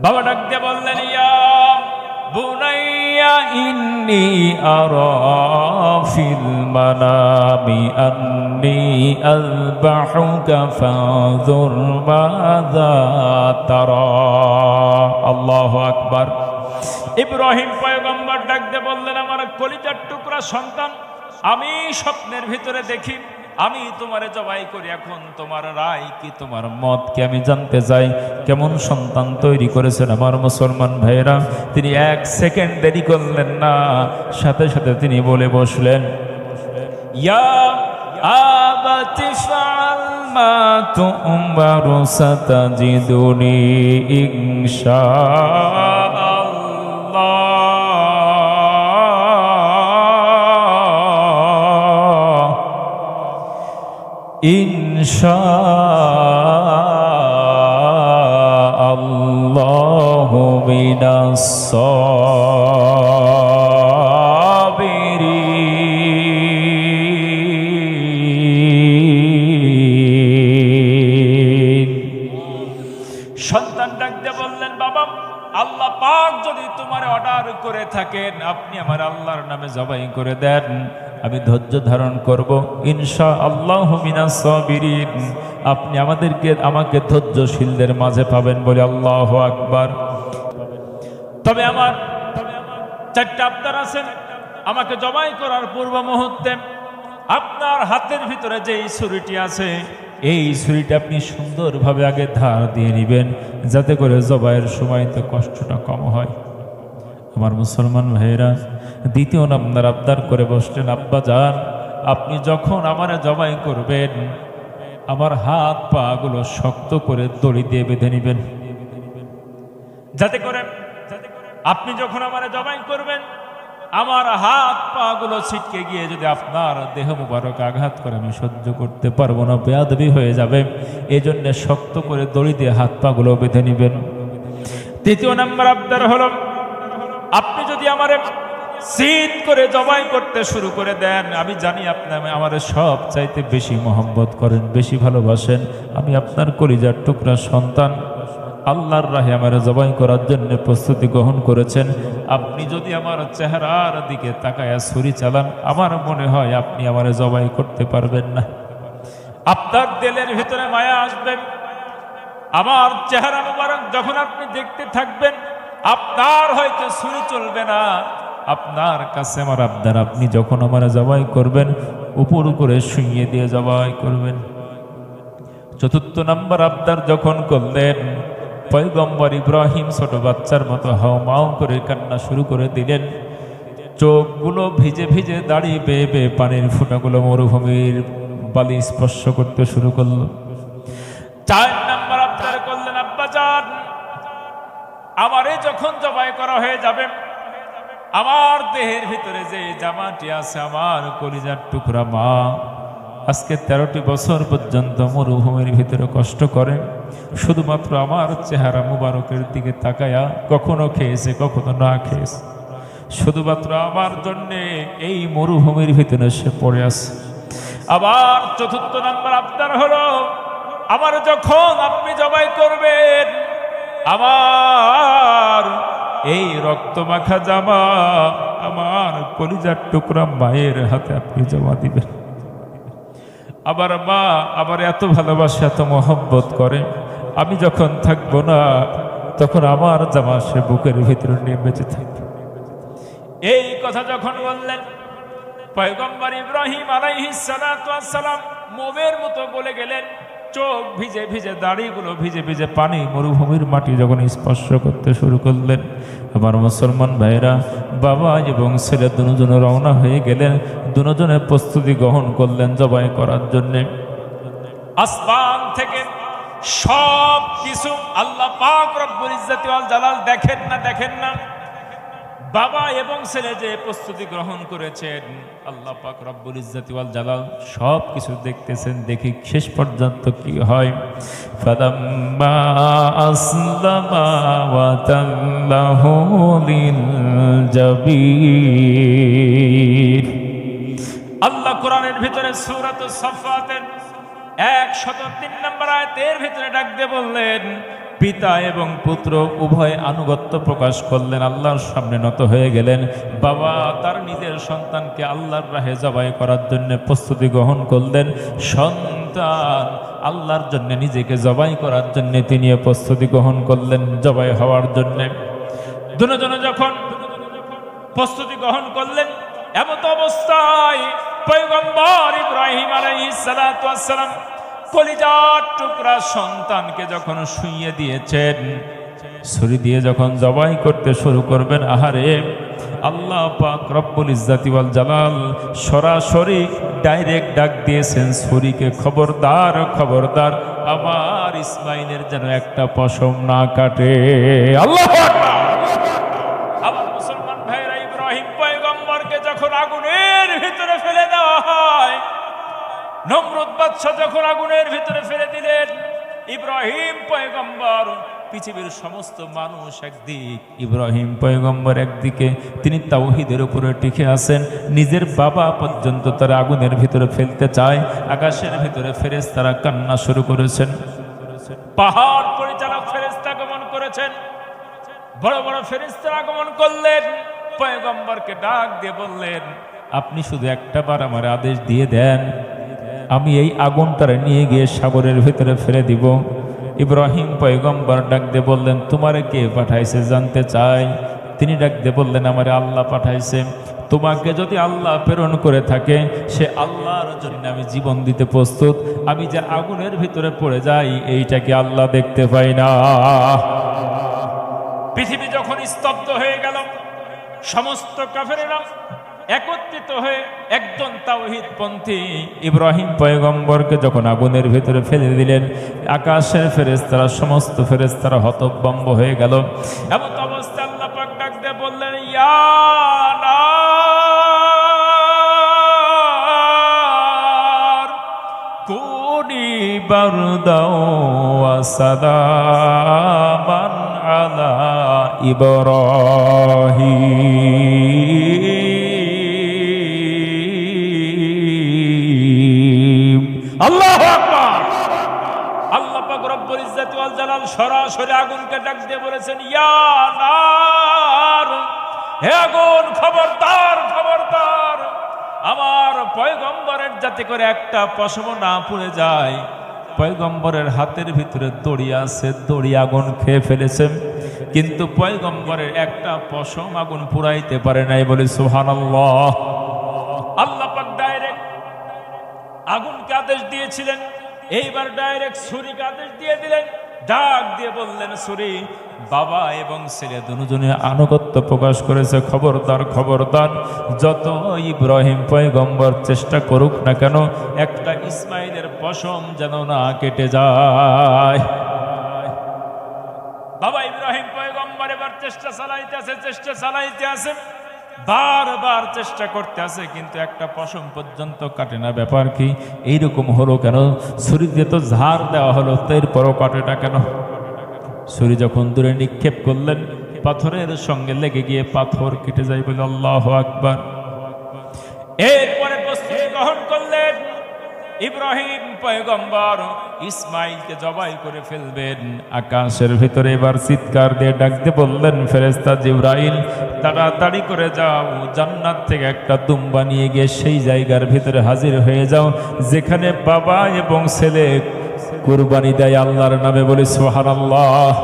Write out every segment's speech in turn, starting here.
বাবা ডাক দিয়ে বললেন, ইয়া বুনাইয়া ইন্নী আরা ফিল মানামি আন্নী আযবাহুকা ফানজুর মাযা তারা। আল্লাহু আকবার। ইব্রাহিম পয়গম্বর ডাক দিয়ে বললেন, আমার কলিজার টুকরা সন্তান, আমি স্বপ্নের ভিতরে দেখি আমি তোমারে জবাই করি, এখন তোমার রায় কি, তোমার মত কি আমি জানতে চাই। কেমন সন্তান তৈরি করেছেন আমার মুসলমান ভাইরা। তিনি এক সেকেন্ড দেরি করলেন না, সাথে সাথে তিনি বলে বসলেন, ইয়া আবাতি ফাআল মা তু'মারু সাতাজিদুনি ইনশাআল্লাহ। ইনশাআল্লাহু মিনাস সাবিরিন। সন্তান ডাক দিয়ে বললেন, বাবা, আল্লাহ পাক যদি তোমার অর্ডার করে থাকেন, আপনি আমার আল্লাহর নামে জবাই করে দেন, আমি ধৈর্য ধারণ করব, ইনশাআল্লাহু মিনাস সাবিরিন। আপনি আমাকে ধৈর্যশীলদের মাঝে পাবেন বলে আল্লাহু আকবার। তবে আমার চারটা আবদার আছেন। আমাকে জবাই করার পূর্ব মুহূর্তে আপনার হাতের ভিতরে যে এই ছুরিটি আছে, এই ছুরিটা আপনি সুন্দরভাবে আগে ধার দিয়ে নেবেন, যাতে করে জবাইয়ের সময় তো কষ্টটা কম হয়। আমার মুসলমান ভাইয়েরা, দ্বিতীয় নাম্বার আবদার করে বসলেন, আব্বা জান, আপনি যখন আমারে জবাই করবেন, আমার হাত পা গুলো শক্ত করে দড়ি দিয়ে বেঁধে নেবেন, যাতে করে আপনি যখন আমারে জবাই করবেন, আমার হাত পা গুলো ছিটকে গিয়ে যদি আপনার দেহ মুবারক আঘাত করে আমি সহ্য করতে পারবো না, বেয়াদবি হয়ে যাবে। এই জন্য শক্ত করে দড়ি দিয়ে হাত পা গুলো বেঁধে নেবেন। তৃতীয় নাম্বার আবদার হলো, আপনি যদি আমারে জিদ করে জবাই করতে শুরু করে দেন, আমি জানি আপনি আমারে সব চাইতে বেশি মহব্বত করেন, বেশি ভালোবাসেন, আমি আপনার কলিজার টুকরা সন্তান, আল্লাহর রাহে আমারে জবাই করার জন্য প্রস্তুতি গ্রহণ করেছেন। আপনি যদি আমার চেহারার দিকে তাকায়া ছুরি চালান, আমার মনে হয় আপনি আমারে জবাই করতে পারবেন না। আপনার দিলের ভিতরে মায়া আসবে। আমার চেহারা মুবারক যখন আপনি দেখতে থাকবেন, আপনার হয়তো ছুরি চলবে না। আপনার কাছে আমার আবদার, আপনি যখন আমার জবাই করবেন, উপর করে শুইয়ে দিয়ে জবাই করবেন। চতুর্থ নাম্বার আবদার যখন করলেন, পয়গম্বর ইব্রাহিম ছোট বাচ্চার মতো হাউমাউ করে কান্না শুরু করে দিলেন। চোখগুলো ভিজে ভিজে, দাড়ি বেয়ে বেয়ে পানির ফোঁটাগুলো মরুভূমির বালি স্পর্শ করতে শুরু করলো। 4 নাম্বার আবদার করলেন, আব্বা জান, আমারে যখন জবাই করা হয়ে যাবে, আমার দেহের ভিতরে যে জামাটি আছে, আমার কলিজার টুকরা মা আজকে 13টি বছর পর্যন্ত মরুভূমির ভিতরে কষ্ট করে, শুধুমাত্র আমার চেহারা মুবারকের দিকে তাকায়া কখনো খেয়েছে, কখনো না খেয়েছে, শুধুমাত্র আমার জন্যে এই মরুভূমির ভিতরে সে পড়ে আছে। আবার চতুর্থ নাম্বার আবদার হলো, আমার যখন আপনি জবাই করবেন, আমার এই রক্তমাখা জামা আমার কলিজার টুকরা মায়ের হাতে আপনি জমা দিবেন। আবার মা আবার এত ভালোবাসে, এত মহব্বত করে, আমি যখন থাকবো না তখন আমার জামা সে বুকের ভিতরে নিয়ে বেঁচে থাকবে। এই কথা যখন বললেন, পয়গম্বর ইব্রাহিম আলাইহিস সালাতু ওয়াস সালাম মোমের মতো বলে গেলেন। চোখ ভিজে ভিজে, দাড়িগুলো ভিজে ভিজে, পানি মরুভূমির মাটি যখন স্পর্শ করতে শুরু করলেন, আমার মুসলমান ভাইরা, বাবা এবং ছেলে দুজনে রওনা হয়ে গেলেন। দুজনে প্রস্তুতি গ্রহণ করলেন জবাই করার জন্য। আসমান থেকে সব কিছু আল্লাহ পাক রব্বুল ইজ্জতি ওয়াল জালাল দেখেন না, বাবা এবং ছেলে যে প্রস্তুতি গ্রহণ করেছেন, আল্লাহ পাক রব্বুল ইজ্জতি ওয়াল জালাল সব কিছু দেখতেছেন। দেখি শেষ পর্যন্ত কি হয়। ফালাম্মা আসলামা ওয়া তাল্লাহু লিল জাবির। আল্লাহ কোরআনের ভিতরে সূরাতুস সাফফাতের 103 নম্বর আয়াতের ভিতরে ডাক দিয়ে বললেন, পিতা এবং পুত্র উভয় আনুগত্য প্রকাশ করলেন, আল্লাহর সামনে নত হয়ে গেলেন। বাবা তার নিজের সন্তানকে আল্লাহর রাহে জবাই করার জন্য প্রস্তুতি গ্রহণ করলেন, সন্তান আল্লাহর জন্য নিজেকে জবাই করার জন্য তিনি প্রস্তুতি গ্রহণ করলেন জবাই হওয়ার জন্য। দুজনে যখন প্রস্তুতি গ্রহণ করলেন, এমত অবস্থায় পয়গম্বর ইব্রাহিম আলাইহিস সালাতু ওয়াস সালাম কলিজার টুকরা সন্তানকে যখন শুইয়ে দিয়েছেন, ছুরি দিয়ে যখন জবাই করতে শুরু করবেন, আহারে আল্লাহ পাক রব্বুল ইজ্জাতি ওয়াল জালাল সরাসরি ডাইরেক্ট ডাক দিয়েছেন ছুরিকে, খবরদার খবরদার আমার ইসমাইলের যেন একটা পশম না কাটে। আল্লাহু আকবার। আমার মুসলমান ভাইরা, ইব্রাহিম পয়গম্বরকে যখন আগুনের ভিতরে ফেলে দেওয়া হয়, নমরুদ বাদশা যখন আগুনের ভিতরে ফেলে দিলেন, ইব্রাহিম পয়গম্বর, পৃথিবীর সমস্ত মানুষ একদিক, ইব্রাহিম পয়গম্বর একদিকে, তিনি তাওহীদের উপরে টিকে আছেন। নিজের বাবা পর্যন্ত তারা আগুনের ভিতরে ফেলতে চায়। আকাশের ভিতরে ফেরেশতারা কান্না শুরু করেছেন, পাহাড় পরিচালক ফেরেশতা আগমন করেছেন, বড় বড় ফেরেশতারা আগমন করলেন, পয়গম্বরকে ডাক দিয়ে বললেন, আপনি শুধু একটা বার আমার আদেশ দিয়ে দেন, আমি এই আগুনটারে নিয়ে গিয়ে সাগরের ভিতরে ফেলে দিব। ইব্রাহিম পয়গম্বর ডাক দিয়ে বললেন, তোমারে কে পাঠাইছে জানতে চাই? তিনি ডাক দিয়ে বললেন, আমারে আল্লাহ পাঠাইছে। তোমাকে যদি আল্লাহ প্রেরণ করে থাকে, সে আল্লাহর জন্য আমি জীবন দিতে প্রস্তুত। আমি যে আগুনের ভিতরে পড়ে যাই, এইটাকে আল্লাহ দেখতে পাই না। পৃথিবী যখন স্তব্ধ হয়ে গেল, সমস্ত কাফেরেরা একত্রিত হয়ে একজন তাওহীদপন্থী ইব্রাহিম পয়গম্বরকে যখন আগুনের ভিতরে ফেলে দিলেন, আকাশের ফেরেশতারা, সমস্ত ফেরেশতারা হতভম্ব হয়ে গেল। এমন অবস্থায় আল্লাহ পাক ডাক দিয়ে বললেন, ইয়া নার কুনি বারদাও ওয়া সালামান আলা ইব্রাহিম। আল্লাহু আকবার। আল্লাহ পাক রব্বুল ইজ্জাতি ওয়াল জালাল সরাসরি আগুনকে ডাক দিয়ে বলেছেন, ইয়া নার, হে আগুন, খবরদার খবরদার, আমার পয়গম্বরের যাতে করে একটা পশম না পুড়ে যায়। পয়গম্বরের হাতের ভিতরে দড়ি আছে, দড়ি আগুন খেয়ে ফেলেছে, কিন্তু পয়গম্বরের একটা পশম আগুন পুড়াইতে পারে নাই, বলে সুবহানাল্লাহ। আল্লাহ পাক ডাইরেক্ট আগুনকে আদেশ দিয়েছিলেন, এইবার ডাইরেক্ট ছুরিকে আদেশ দিয়ে দিলেন। ডাক দিয়ে বললেন, ছুরি, বাবা এবং ছেলে দুজনে আনুগত্য প্রকাশ করেছে, খবরদার খবরদার, যত ইব্রাহিম পয়গম্বর চেষ্টা করুক না কেন, একটা ইসমাইলের পশম যেন না কেটে যায়। বাবা ইব্রাহিম পয়গম্বর এবার চেষ্টা চালাইতে আছে, বারবার চেষ্টা করতে আছে, কিন্তু একটা পশম পর্যন্ত কাটে না। ব্যাপার কি, এইরকম হলো কেন? ছুরি দিয়ে তো ঝাড় দেওয়া হলো, এরপরও কাটেটা কেন? ছুরি যখন দূরে নিক্ষেপ করলেন, পাথরের সঙ্গে লেগে গিয়ে পাথর কেটে যায়, বলে আল্লাহু আকবার। এরপরে প্রস্তুতি গ্রহণ করলেন, ইব্রাহিম পয়গম্বর ইসমাইলকে জবাই করে ফেলবেন। আকাশের ভিতরে এবার চিৎকার দিয়ে ডাকতে বললেন, ফেরেশতা জিবরাইল, তাড়াতাড়ি করে যাও, জান্নাত থেকে একটা দুম্বা নিয়ে গিয়ে সেই জায়গার ভিতরে হাজির হয়ে যাও যেখানে বাবা এবং ছেলে কুরবানি দেয় আল্লাহর নামে, বলে সুবহানাল্লাহ।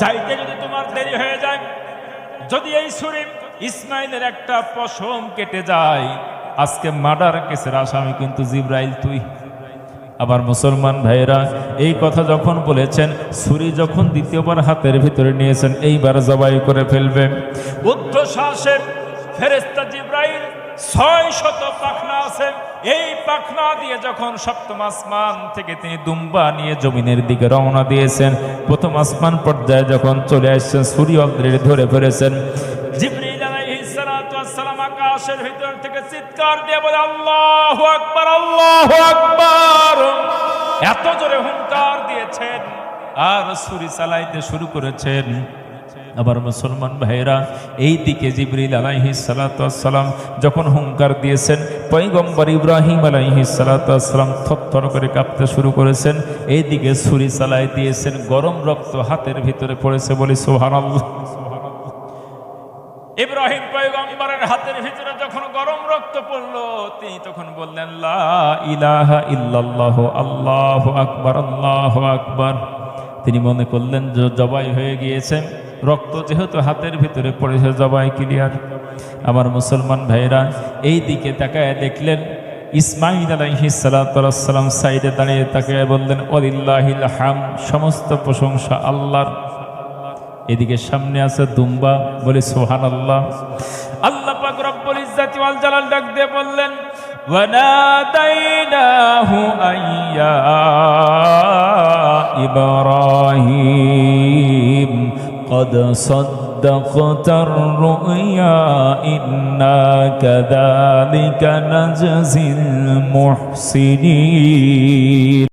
যাইতে যদি তোমার দেরি হয়ে যায়, যদি এই ছুরি ইসমাইলের একটা পশম কেটে যায়, আজকে মার্ডার কেসের আসামি কিন্তু জিবরাইল তুই। আবার মুসলমান ভাইরা, এই কথা যখন বলেছেন, ছুরি যখন দ্বিতীয়বার হাতের ভিতরে নিয়েছেন, এইবার জবাই করে ফেলবে। ঊর্ধ্বশ্বাসে ফেরেশতা জিবরাইল 600 পাখনা আছে, এই পাখনা দিয়ে যখন সপ্তম আসমান থেকে তিনি দুম্বা নিয়ে জমিনের দিকে রওনা দিয়েছেন, প্রথম আসমান পর্যায়ে যখন চলে আসছেন, ছুরি অলরেডি ধরে ফেলেছেন। জিবরাইল আলাইহিস সালাতু ওয়াস সালাম আকাশের ভিতর থেকে চিৎকার দিয়ে বলে, আল্লাহু আকবার, আল্লাহু আকবার। এত জোরে হুঙ্কার দিয়েছেন আর ছুরি চালাইতে শুরু করেছেন। আবার মুসলমান ভাইরা, এই দিকে জিবরিল আলাইহিস সালাতু ওয়াস সালাম যখন হুঙ্কার দিয়েছেন, পয়গম্বর ইব্রাহিম আলাইহিস সালাতু ওয়াস সালাম থরথর করে কাঁপতে শুরু করেছেন। এই দিকে ছুরি চালাই দিয়েছেন, গরম রক্ত হাতের ভিতরে পড়েছে, বলি সুবহানাল্লাহ। ইব্রাহিম পয়গম্বরের হাতের ভিতরে যখন গরম রক্ত পড়লো, তিনি তখন বললেন লা ইলাহা ইল্লাল্লাহ, আল্লাহু আকবার, আল্লাহু আকবার। তিনি মনে করলেন যে জবাই হয়ে গিয়েছে, রক্ত যেহেতু হাতের ভিতরে পড়েছে, জবাই ক্লিয়ার। আমার মুসলমান ভাইরা, এই দিকে তাকায় দেখলেন ইসমাঈল আলাইহিস সালাতু ওয়াস সালাম সাইডে দাঁড়িয়ে তাকায় বললেন ওয়ালিল্লাহিল হামদ, সমস্ত প্রশংসা আল্লাহর। এদিকে সামনে আছে দুম্বা, বলি সুবহানাল্লাহ। আল্লাহ পাক রব্বুল ইজ্জাতি ওয়াল জালাল ডাক দিয়ে বললেন ওয়ানাদাইনাহু আইয়া ইব্রাহিম قد صدقت الرؤيا إنا كذلك نجزي المحسنين